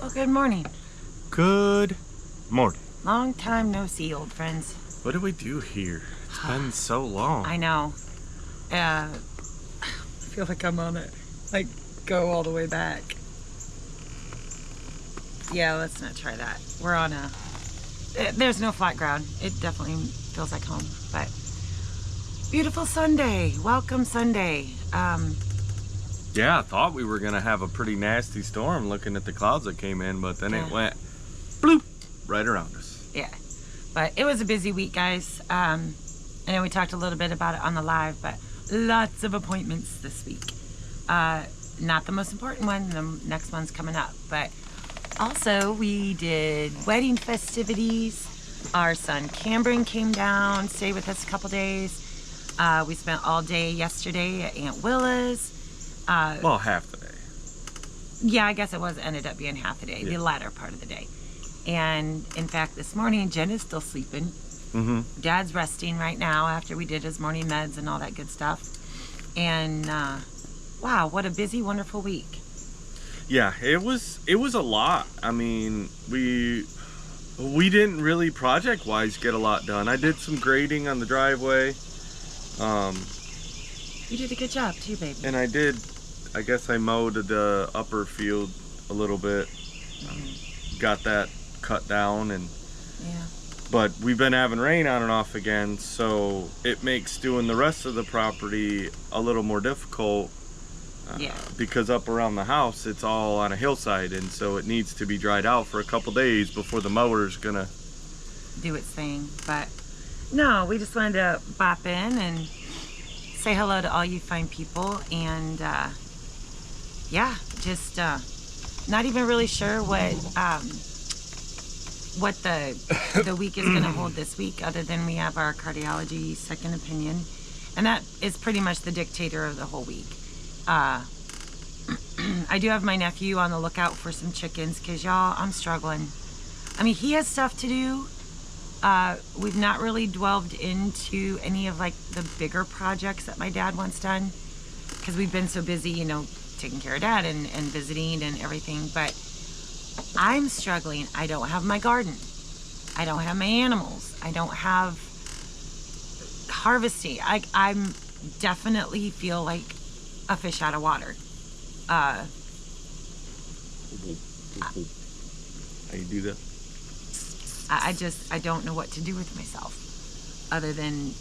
Well, good morning. Good morning. Long time no see, old friends. What do we do here? It's been so long. I know. I feel like I'm on it. Like, go all the way back. Yeah, let's not try that. We're on a... There's no flat ground. It definitely feels like home. But beautiful Sunday. Welcome Sunday. Yeah, I thought we were going to have a pretty nasty storm looking at the clouds that came in, but then it went bloop right around us. Yeah. But it was a busy week, guys. I know we talked a little bit about it on the live, but lots of appointments this week. Not the most important one. The next one's coming up. But also, we did wedding festivities. Our son Cameron came down, stayed with us a couple days. We spent all day yesterday at Aunt Willa's. Well, half the day. Yeah, I guess it ended up being half the day, the latter part of the day. And in fact, this morning, Jen is still sleeping. Mm-hmm. Dad's resting right now after we did his morning meds and all that good stuff. And wow, what a busy, wonderful week. Yeah, it was a lot. I mean, we didn't really project-wise get a lot done. I did some grading on the driveway. You did a good job too, baby. And I guess I mowed the upper field a little bit. Got that cut down, and but we've been having rain on and off again, so it makes doing the rest of the property a little more difficult. Because up around the house it's all on a hillside, and so it needs to be dried out for a couple days before the mower's gonna do its thing. But no, we just wanted to bop in and say hello to all you fine people, and just not even really sure what the week is going to hold this week, other than we have our cardiology second opinion, and that is pretty much the dictator of the whole week. I do have my nephew on the lookout for some chickens, because y'all, I'm struggling. I mean, he has stuff to do. We've not really delved into any of like the bigger projects that my dad wants done, because we've been so busy, you know, taking care of dad and visiting and everything. But I'm struggling. I don't have my garden. I don't have my animals. I don't have harvesting. I'm definitely feel like a fish out of water. How you do that? I don't know what to do with myself other than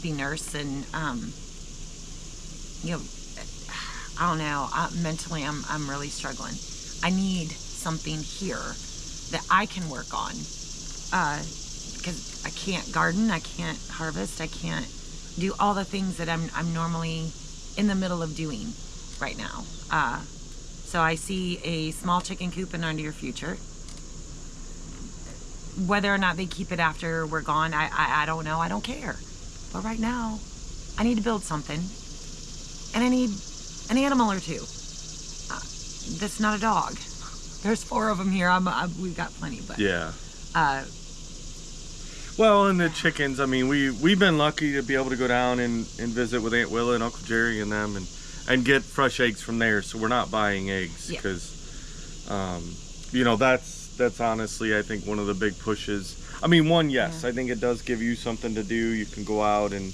be nurse and, you know, I don't know. Mentally, I'm really struggling. I need something here that I can work on, because I can't garden, I can't harvest, I can't do all the things that I'm normally in the middle of doing right now. So I see a small chicken coop in our near future. Whether or not they keep it after we're gone, I don't know. I don't care. But right now, I need to build something, and I need an animal or two. That's not a dog. There's 4 of them here. We've got plenty, but yeah. Well, and the chickens, I mean, we've been lucky to be able to go down and visit with Aunt Willa and Uncle Jerry and them, and get fresh eggs from there. So we're not buying eggs, because you know, that's honestly, I think, one of the big pushes. I mean, I think it does give you something to do. You can go out and,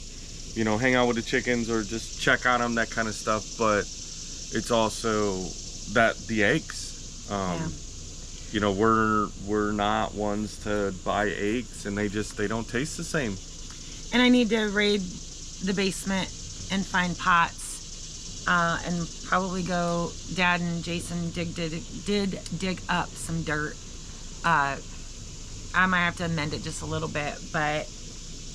you know, hang out with the chickens or just check on them, that kind of stuff. But it's also that the eggs, you know, we're not ones to buy eggs, and they don't taste the same. And I need to raid the basement and find pots, and probably go. Dad and Jason did dig up some dirt. I might have to amend it just a little bit, but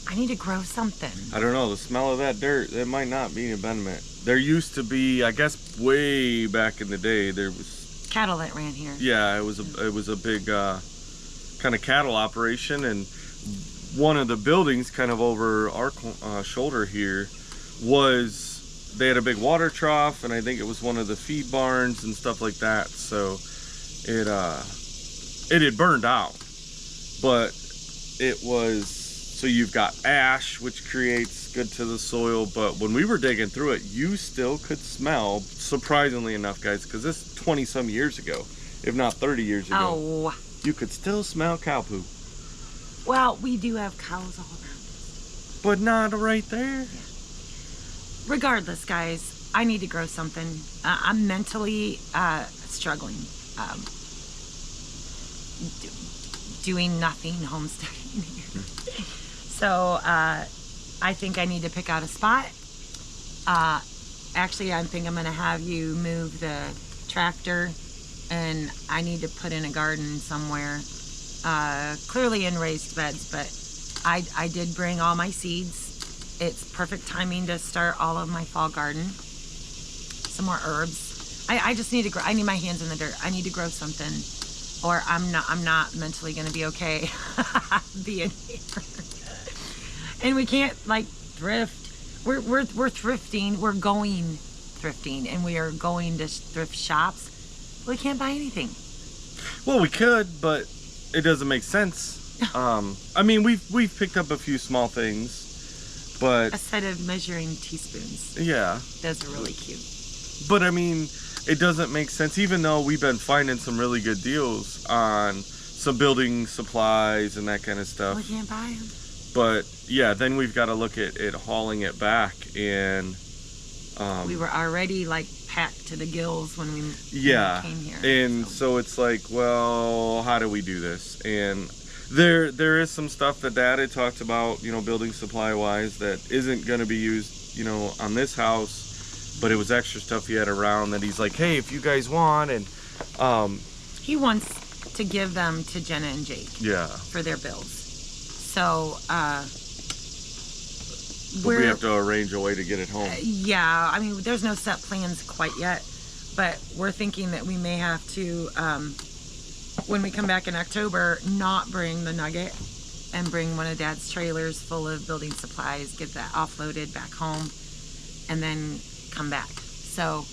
I need to grow something. I don't know, the smell of that dirt, that might not be an amendment. There used to be, I guess, way back in the day, there was cattle that ran here. Yeah, it was a big kind of cattle operation, and one of the buildings kind of over our shoulder here they had a big water trough, and I think it was one of the feed barns and stuff like that. So it had burned out, but it was, so you've got ash, which creates good to the soil, but when we were digging through it, you still could smell, surprisingly enough, guys, because this is 20 some years ago, if not 30 years ago, Oh, you could still smell cow poop. well, we do have cows all around us. But not right there. Regardless, guys, I need to grow something. I'm mentally struggling. Doing nothing, homesteading here. So I think I need to pick out a spot. Actually, I think I'm going to have you move the tractor, and I need to put in a garden somewhere. Clearly in raised beds, but I did bring all my seeds. It's perfect timing to start all of my fall garden. Some more herbs. I just need to grow. I need my hands in the dirt. I need to grow something, or I'm not mentally going to be okay being here. And we can't like thrift. We're thrifting. We're going thrifting, and we are going to thrift shops. We can't buy anything. Well, we could, but it doesn't make sense. I mean, we've picked up a few small things, but A set of measuring teaspoons. yeah. Those are really cute. But I mean, it doesn't make sense, even though we've been finding some really good deals on some building supplies and that kind of stuff. We can't buy them. But yeah, then we've got to look at hauling it back, and We were already like packed to the gills when we yeah, came here. and so it's like, well, how do we do this? And there is some stuff that Dad had talked about, you know, building supply wise, that isn't going to be used, you know, on this house, but it was extra stuff he had around that he's like, hey, if you guys want, and He wants to give them to Jenna and Jake yeah, for their bills. So but we have to arrange a way to get it home. yeah, I mean, there's no set plans quite yet, but we're thinking that we may have to, when we come back in October, not bring the Nugget and bring one of Dad's trailers full of building supplies, get that offloaded back home, and then come back. So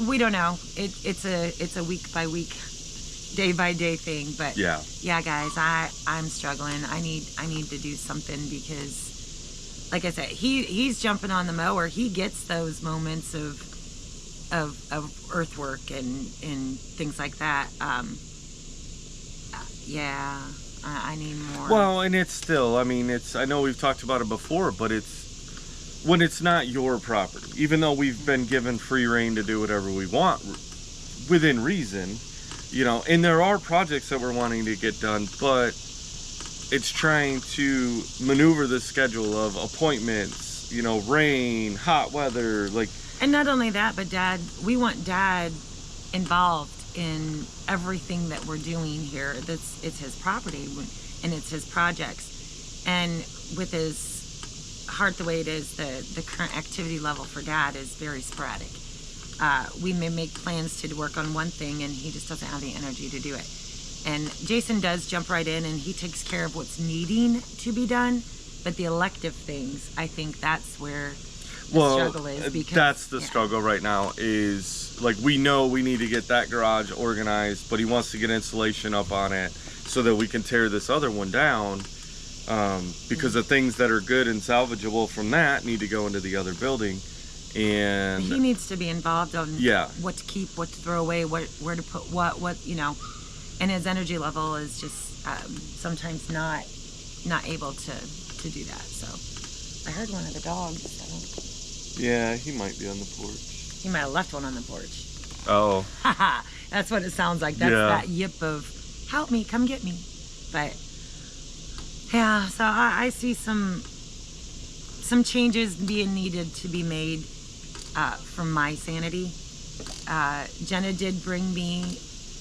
we don't know. It's a week by week, day by day thing. But Yeah. guys, I'm struggling. I need to do something because, like I said, he's jumping on the mower. He gets those moments of earthwork and things like that. Yeah, I need more. Well, and it's still, I mean, I know we've talked about it before, but it's when it's not your property, even though we've been given free reign to do whatever we want within reason, you know, and there are projects that we're wanting to get done, but it's trying to maneuver the schedule of appointments, you know, rain, hot weather, like. And not only that, but we want Dad involved in everything that we're doing here. It's his property and it's his projects. And with his heart the way it is, the current activity level for Dad is very sporadic. We may make plans to work on one thing and he just doesn't have the energy to do it. And Jason does jump right in and he takes care of what's needing to be done. But the elective things, I think that's where the struggle is. Because that's the struggle right now is, like, we know we need to get that garage organized, but he wants to get insulation up on it so that we can tear this other one down, because the things that are good and salvageable from that need to go into the other building. And he needs to be involved on yeah, what to keep, what to throw away, where to put what, you know. And his energy level is just sometimes not able to do that. So I heard one of the dogs. So. Yeah, he might be on the porch. He might have left one on the porch. Oh. That's what it sounds like. That's that yip of, help me, come get me. But yeah, so I see some changes being needed to be made for my sanity. Jenna did bring me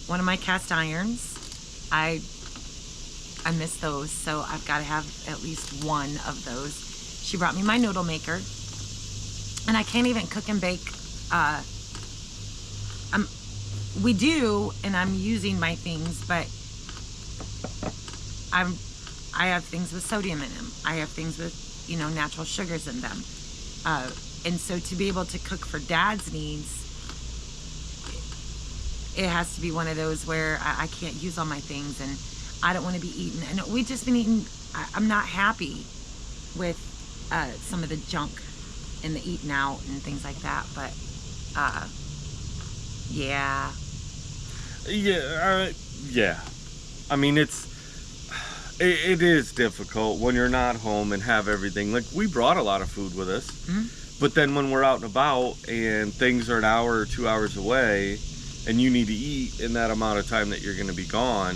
one of my cast irons. I miss those, so I've got to have at least one of those. She brought me my noodle maker, and I can't even cook and bake. We do, and I'm using my things, but I have things with sodium in them. I have things with, you know, natural sugars in them. And so to be able to cook for Dad's needs, it has to be one of those where I can't use all my things, and I don't want to be eating. And we've just been eating. I'm not happy with some of the junk and the eating out and things like that. But yeah. Yeah. I mean, it is difficult when you're not home and have everything. Like, we brought a lot of food with us, but then when we're out and about and things are an hour or 2 hours away and you need to eat in that amount of time that you're going to be gone,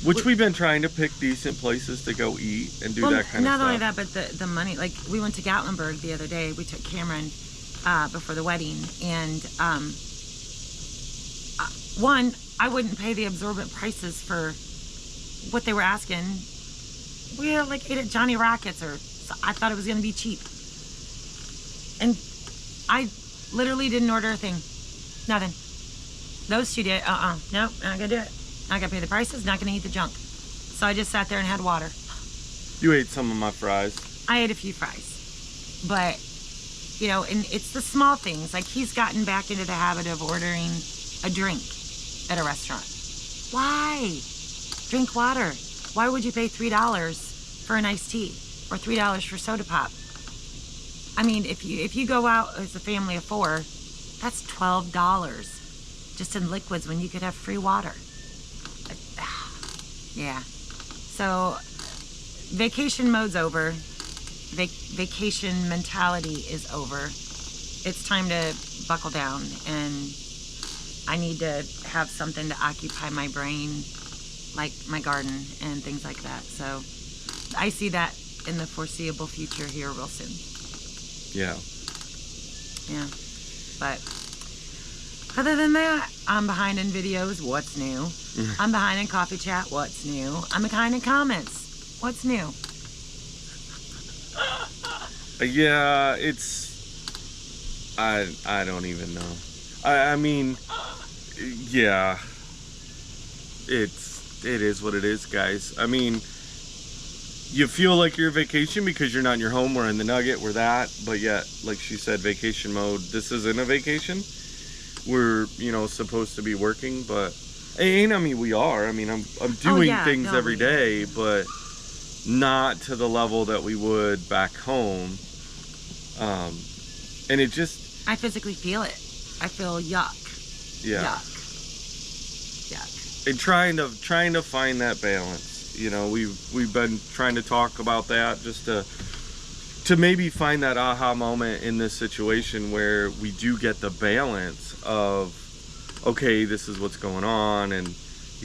which we've been trying to pick decent places to go eat and do that kind of stuff. Not only that, but the money. Like, we went to Gatlinburg the other day. We took Cameron before the wedding, and one, I wouldn't pay the absorbent prices for what they were asking. We like ate at Johnny Rockets, or I thought it was going to be cheap, and I literally didn't order a thing. Nothing. Those two did. Nope, not gonna do it. Not gonna pay the prices. Not gonna eat the junk. So I just sat there and had water. You ate some of my fries. I ate a few fries, but you know, and it's the small things. Like, he's gotten back into the habit of ordering a drink at a restaurant. Why? Drink water. Why would you pay $3 for an iced tea or $3 for soda pop? I mean, if you go out as a family of 4, that's $12 just in liquids when you could have free water. Yeah. So vacation mode's over. Vacation mentality is over. It's time to buckle down, and I need to have something to occupy my brain, like my garden and things like that. So I see that in the foreseeable future here real soon. Yeah. Yeah. But other than that, I'm behind in videos. What's new? I'm behind in coffee chat. What's new? I'm behind in comments. What's new? Yeah, it's... I don't even know. I mean, yeah. It is what it is, guys. I mean, you feel like you're vacation because you're not in your home. We're in the Nugget. We're that. But yet, like she said, vacation mode. This isn't a vacation. We're, supposed to be working, but... And I mean, we are. I mean, I'm doing things every day, but not to the level that we would back home. And it just... I physically feel it. I feel yuck. Yeah. Yuck. And trying to find that balance. We've been trying to talk about that just to maybe find that aha moment in this situation where we do get the balance of, okay, this is what's going on, and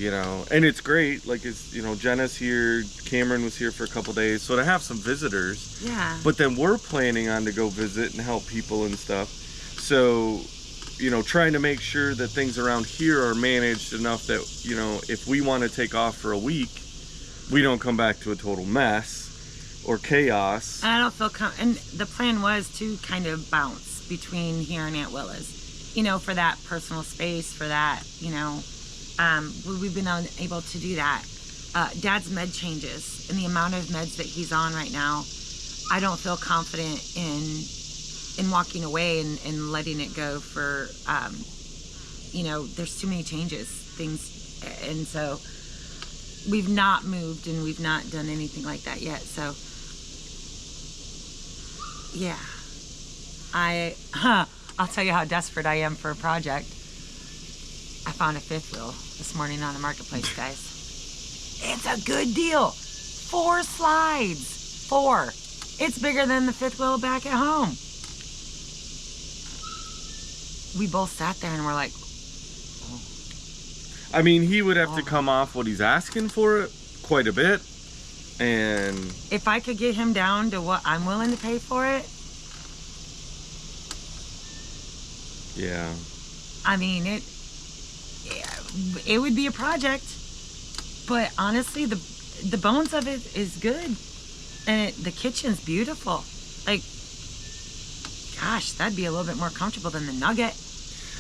and it's great. Like, it's Jenna's here, Cameron was here for a couple days, so to have some visitors. Yeah. But then we're planning on to go visit and help people and stuff. So, trying to make sure that things around here are managed enough that if we want to take off for a week, we don't come back to a total mess or chaos. And I don't feel and the plan was to kind of bounce between here and Aunt Willa's. For that personal space, for that, we've been able to do that. Dad's med changes and the amount of meds that he's on right now, I don't feel confident in walking away and letting it go for, there's too many things, and so we've not moved and we've not done anything like that yet. So, yeah, I'll tell you how desperate I am for a project. I found a fifth wheel this morning on the marketplace, guys. It's a good deal. 4 slides. 4. It's bigger than the fifth wheel back at home. We both sat there and we're like, oh. I mean, he would have to come off what he's asking for it quite a bit. And if I could get him down to what I'm willing to pay for it, yeah. I mean, it would be a project, but honestly, the bones of it is good, and the kitchen's beautiful. Like, gosh, that'd be a little bit more comfortable than the Nugget.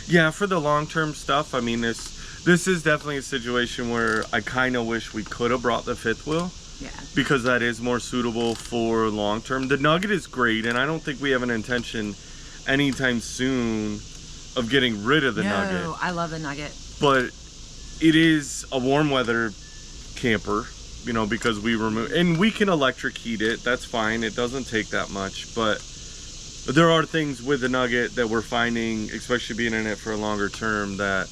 Yeah, for the long-term stuff, I mean, this is definitely a situation where I kind of wish we could have brought the fifth wheel. Yeah. Because that is more suitable for long-term. The Nugget is great, and I don't think we have an intention anytime soon of getting rid of the Nugget. No, I love the Nugget. But it is a warm weather camper, because we remove, and we can electric heat it. That's fine. It doesn't take that much. But there are things with the Nugget that we're finding, especially being in it for a longer term, that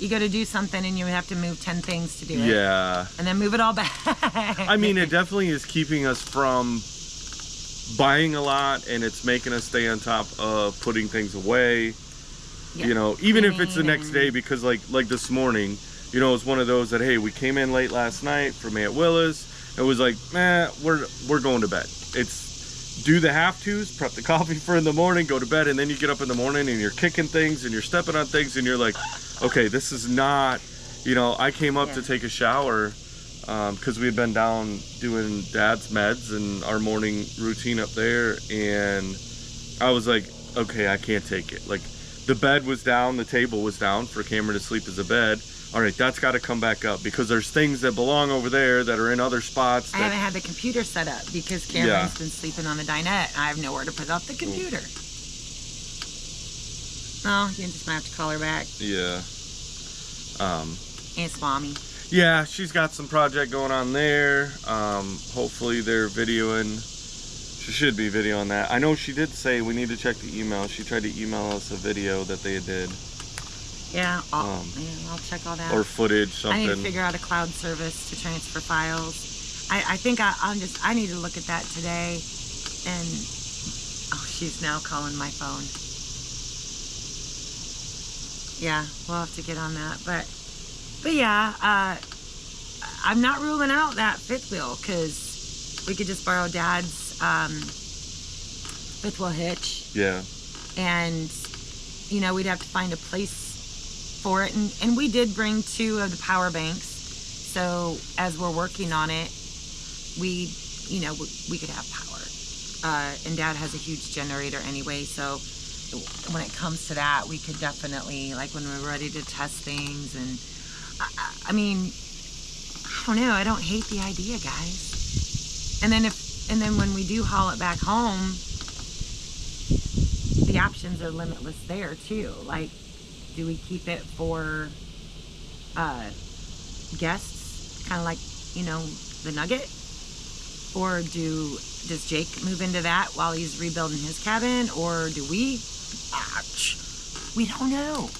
you go to do something and you have to move 10 things to do it. Yeah. And then move it all back. I mean, it definitely is keeping us from buying a lot, and it's making us stay on top of putting things away. Yeah. You know, even if it's the next day, because like this morning, you know, it's one of those that, hey, we came in late last night from Aunt Willa's. It was like, we're going to bed. It's do the have-tos, prep the coffee for in the morning, go to bed, and then you get up in the morning and you're kicking things and you're stepping on things and you're like, okay, this is not, you know, I came up to take a shower because we had been down doing Dad's meds and our morning routine up there, and I was like, okay, I can't take it. Like, the bed was down, the table was down for Cameron to sleep as a bed. All right, that's got to come back up because there's things that belong over there that are in other spots. I haven't had the computer set up because Cameron's been sleeping on the dinette. I have nowhere to put up the computer. Oh, you just might have to call her back. Yeah. It's mommy. Yeah, she's got some project going on there. Hopefully they're videoing. She should be videoing that. I know she did say we need to check the email. She tried to email us a video that they did. Yeah, I'll check all that. Or footage, something. I need to figure out a cloud service to transfer files. I think I need to look at that today. And oh, she's now calling my phone. Yeah, we'll have to get on that. But yeah, I'm not ruling out that fifth wheel because we could just borrow Dad's fifth wheel hitch. Yeah. And you know, we'd have to find a place for it, and we did bring 2 of the power banks, so as we're working on it, we could have power, and Dad has a huge generator anyway, so when it comes to that, we could definitely, like when we're ready to test things, and I mean, I don't know, I don't hate the idea, guys. And then when we do haul it back home, the options are limitless there too. Like, do we keep it for guests, kind of like, you know, the Nugget? Or does Jake move into that while he's rebuilding his cabin? Or do we? We don't know.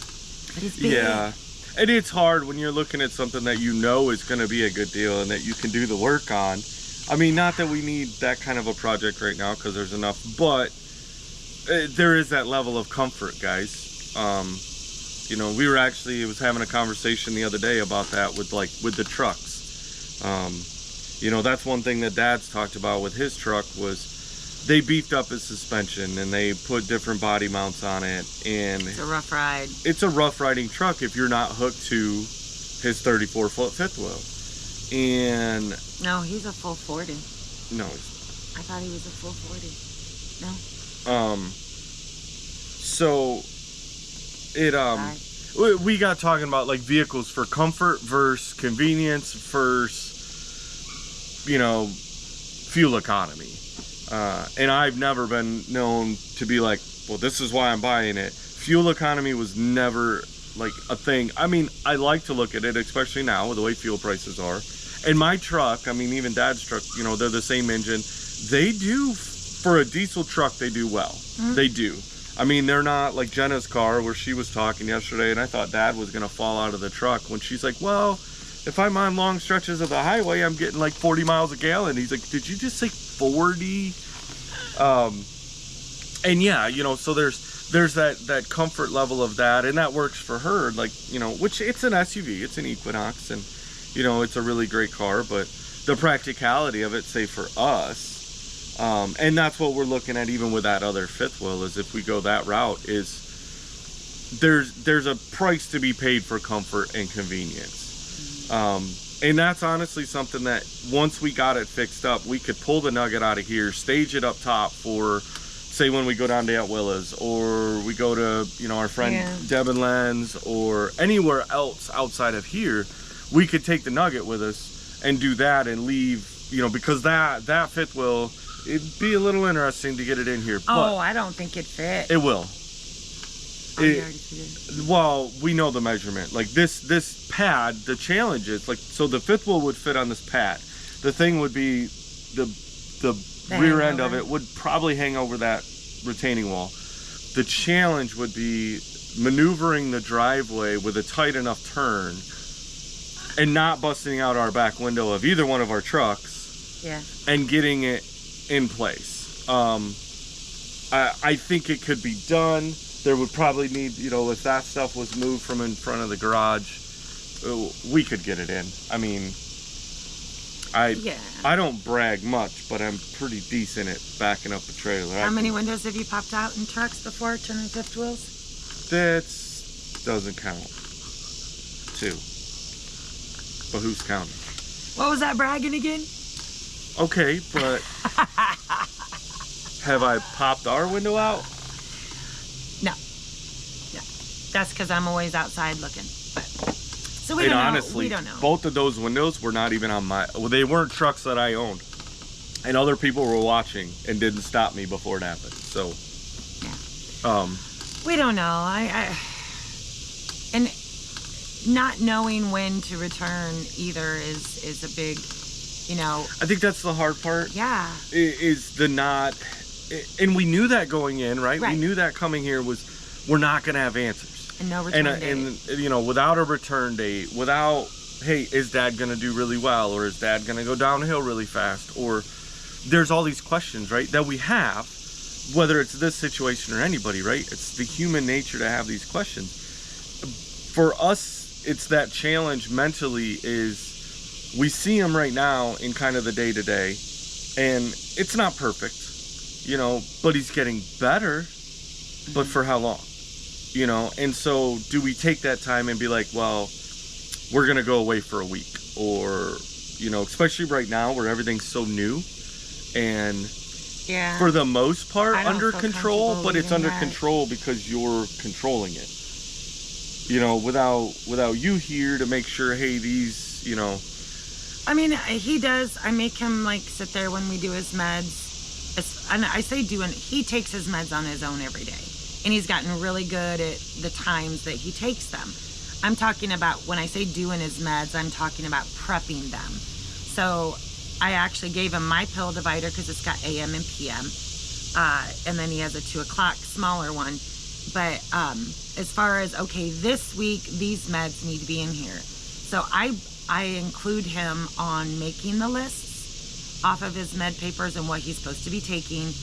But it's big. Yeah. And it's hard when you're looking at something that you know is going to be a good deal and that you can do the work on. I mean, not that we need that kind of a project right now because there's enough, but there is that level of comfort, guys. You know, we were actually was having a conversation the other day about that with the trucks. You know, that's one thing that Dad's talked about with his truck was they beefed up his suspension and they put different body mounts on it, and it's a rough ride. It's a rough riding truck if you're not hooked to his 34-foot fifth wheel. And no, he's a full 40. No, I thought he was a full 40. No. So it we got talking about like vehicles for comfort versus convenience versus, you know, fuel economy. And I've never been known to be like, well, this is why I'm buying it. Fuel economy was never like a thing. I mean, I like to look at it, especially now with the way fuel prices are. And my truck, I mean, even Dad's truck, you know, they're the same engine. They do, for a diesel truck, they do well. Mm-hmm. They do. I mean, they're not like Jenna's car where she was talking yesterday and I thought Dad was going to fall out of the truck when she's like, well, if I'm on long stretches of the highway, I'm getting like 40 miles a gallon. He's like, did you just say 40? And yeah, you know, so there's that comfort level of that, and that works for her, like, you know, which it's an SUV, it's an Equinox, and, you know, it's a really great car, but the practicality of it, say for us, and that's what we're looking at even with that other fifth wheel, is if we go that route, is there's a price to be paid for comfort and convenience. And that's honestly something that once we got it fixed up, we could pull the Nugget out of here, stage it up top for, say, when we go down to Aunt Willa's, or we go to, you know, our friend Deb and Len's, or anywhere else outside of here, we could take the Nugget with us and do that and leave, you know, because that fifth wheel, it'd be a little interesting to get it in here. Oh, I don't think it fit. It will. Well, we know the measurement. Like this pad, the challenge is like, so the fifth wheel would fit on this pad. The thing would be the rear end of it would probably hang over that retaining wall. The challenge would be maneuvering the driveway with a tight enough turn and not busting out our back window of either one of our trucks. Yeah. And getting it in place. I think it could be done. There would probably need, you know, if that stuff was moved from in front of the garage, we could get it in. I mean, I don't brag much, but I'm pretty decent at backing up a trailer. How many windows have you popped out in trucks before, turning fifth wheels? That doesn't count. 2. But who's counting? What was that bragging again? Okay, but have I popped our window out? No. That's because I'm always outside looking. But, so we don't know. Honestly, We don't know. both of those windows were not even on my. Well, they weren't trucks that I owned, and other people were watching and didn't stop me before it happened. So, we don't know. And not knowing when to return either is a big, you know. I think that's the hard part. Yeah. Is the not, and we knew that going in, right? Right. We knew that coming here was we're not going to have answers. And no return date. And you know, without a return date, without, hey, is Dad going to do really well, or is Dad going to go downhill really fast, or there's all these questions, right, that we have, whether it's this situation or anybody, right? It's the human nature to have these questions. For us, it's that challenge mentally is we see him right now in kind of the day-to-day, and it's not perfect, you know, but he's getting better, but for how long? You know, and so do we take that time and be like, well, we're going to go away for a week, or, you know, especially right now where everything's so new and for the most part under control, but it's under control because you're controlling it, you know, without you here to make sure, hey, these, you know. I mean, he does. I make him like sit there when we do his meds. And I say doing, he takes his meds on his own every day. And he's gotten really good at the times that he takes them. I'm talking about, when I say doing his meds, I'm talking about prepping them. So I actually gave him my pill divider because it's got AM and PM. And then he has a 2 o'clock smaller one. But as far as, okay, this week, these meds need to be in here. So I include him on making the lists off of his med papers and what he's supposed to be taking.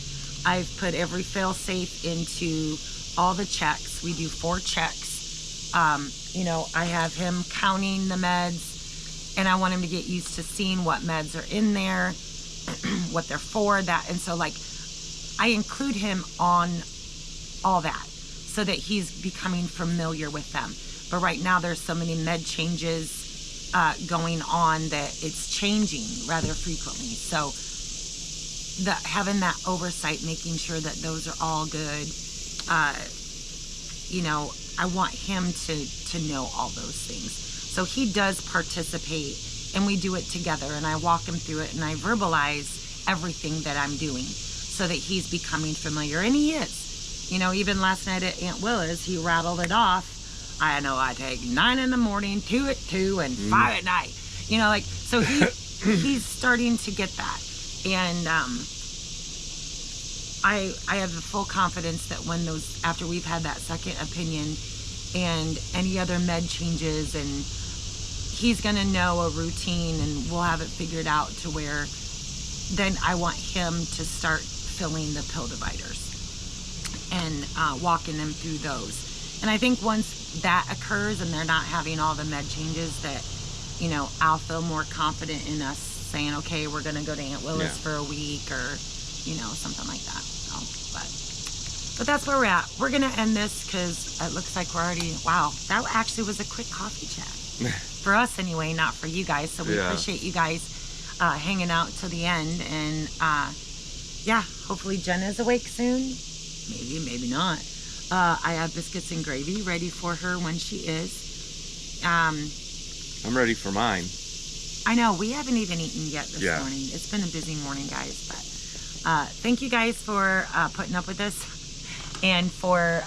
I've put every fail-safe into all the checks. We do 4 checks. You know, I have him counting the meds, and I want him to get used to seeing what meds are in there, what they're for, that. And so, like, I include him on all that so that he's becoming familiar with them. But right now, there's so many med changes going on that it's changing rather frequently. So having that oversight, making sure that those are all good, you know, I want him to know all those things. So he does participate, and we do it together, and I walk him through it, and I verbalize everything that I'm doing so that he's becoming familiar, and he is. You know, even last night at Aunt Willa's, he rattled it off. I know I take 9 in the morning, 2 at 2, and 5 at night. You know, like, so he's starting to get that. And I have the full confidence that when those, after we've had that second opinion and any other med changes, and he's going to know a routine, and we'll have it figured out to where then I want him to start filling the pill dividers and walking them through those. And I think once that occurs and they're not having all the med changes, that, you know, I'll feel more confident in us saying, okay, we're going to go to Aunt Willa's for a week, or, you know, something like that. So, but that's where we're at. We're going to end this because it looks like we're already, wow, that actually was a quick coffee chat. For us anyway, not for you guys. So we appreciate you guys hanging out till the end. And yeah, hopefully Jenna's awake soon. Maybe, maybe not. I have biscuits and gravy ready for her when she is. I'm ready for mine. I know, we haven't even eaten yet this morning. It's been a busy morning, guys. But thank you guys for putting up with us and for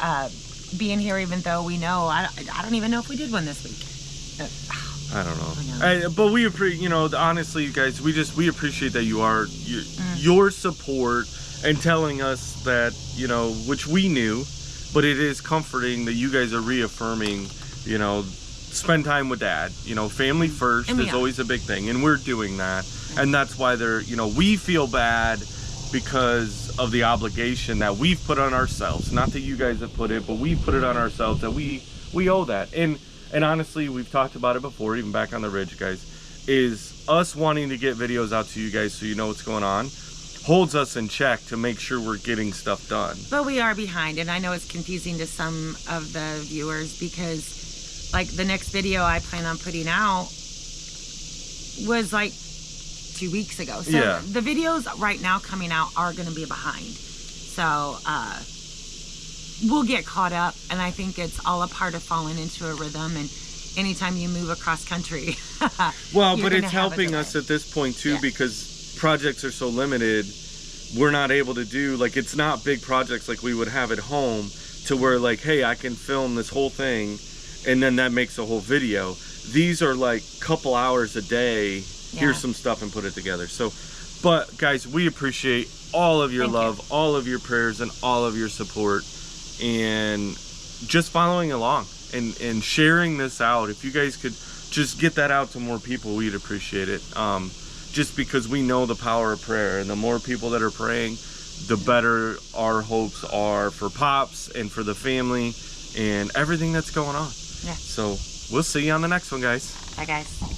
being here, even though we know, I don't even know if we did one this week. I don't know. But we appreciate, you know, honestly, guys, we appreciate that your support and telling us that, you know, which we knew, but it is comforting that you guys are reaffirming, you know, spend time with dad. You know, family first is always a big thing, and we're doing that. And that's why they're, you know, we feel bad because of the obligation that we've put on ourselves. Not that you guys have put it, but we've put it on ourselves, that we owe that. And honestly, we've talked about it before, even back on the ridge, guys, is us wanting to get videos out to you guys so you know what's going on holds us in check to make sure we're getting stuff done. But we are behind, and I know it's confusing to some of the viewers because like the next video I plan on putting out was like 2 weeks ago. So yeah, the videos right now coming out are going to be behind. So we'll get caught up, and I think it's all a part of falling into a rhythm. And anytime you move across country, well, but it's helping us at this point too, because projects are so limited. We're not able to do, like, it's not big projects like we would have at home to where like, hey, I can film this whole thing and then that makes a whole video. These are like couple hours a day. Here's some stuff and put it together. So, but guys, we appreciate all of your love, all of your prayers, and all of your support, and just following along and sharing this out. If you guys could just get that out to more people, we'd appreciate it. Just because we know the power of prayer, and the more people that are praying, the better our hopes are for Pops and for the family and everything that's going on. Yeah. So we'll see you on the next one, guys. Bye, guys.